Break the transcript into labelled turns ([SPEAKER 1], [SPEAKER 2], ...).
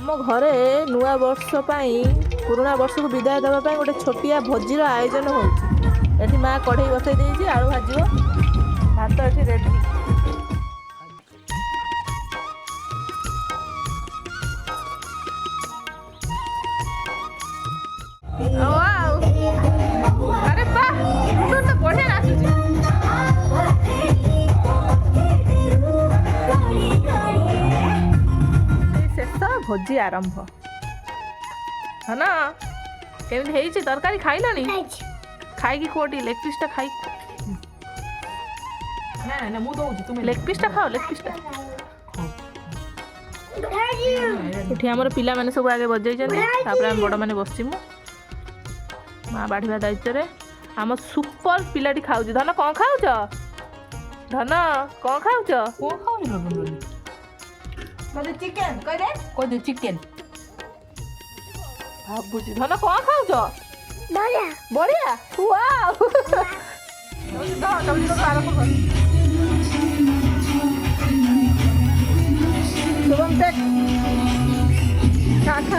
[SPEAKER 1] ଆମ ଘରେ ନୂଆ ବର୍ଷ ପାଇଁ ପୁରୁଣା ବର୍ଷକୁ ବିଦାୟ ଦେବା ପାଇଁ ଗୋଟେ ଛୋଟିଆ ଭୋଜିର ଆୟୋଜନ ହେଉଛି। ଏଠି ମା କଢ଼େଇ ବସାଇ ଦେଇଛି, ଆଳୁ ଭାଜିବ, ଭାତ ଏଠି ରେଡ଼ି। ଆରେ ବା ତୁ ତ ବଢ଼ିଆ ନାଚୁଛି। ଶେଷ ଭୋଜି ଆରମ୍ଭ। ହଁ ନା, କେମିତି ହେଇଛି ତରକାରୀ? ଖାଇଲଣି? ଖାଇକି କୁହ ଟିକେ, ଲେగ్ ପିସ୍ଟା ଖାଇ।
[SPEAKER 2] ନା ମୁଁ ଦଉଛି, ତୁମେ
[SPEAKER 1] ଲେగ్ ପିସ୍ଟା ଖାଅ, ଲେగ్ ପିସ୍ଟା। ଏଠି ଆମର ପିଲାମାନେ ସବୁ ଆଗେ ବଜେଇଛନ୍ତି, ତାପରେ ଆମେ ବଡ଼ମାନେ ବସିମୁ। ମା ବାଢ଼ିବା ଦାୟିତ୍ୱରେ। ଆମ ସୁପର ପିଲାଟି ଖାଉଛି। ଧନ କ'ଣ ଖାଉଛ? ଧନ କ'ଣ ଖାଉଛ?
[SPEAKER 2] କଣ ଖାଉଛୁ ଲୋ ବୁଲବୁଲି?
[SPEAKER 3] ମତେ ଚିକେନ କହିଦେ।
[SPEAKER 2] କହିଦେ ଚିକେନ।
[SPEAKER 1] ଭାବୁଛି। ଧନ କ'ଣ ଖାଉଛ?
[SPEAKER 3] ବଢିଆ
[SPEAKER 1] ବଢ଼ିଆ। ୱାଓ। ଶୁଭମ ଟେକ୍। ଖା ଖା।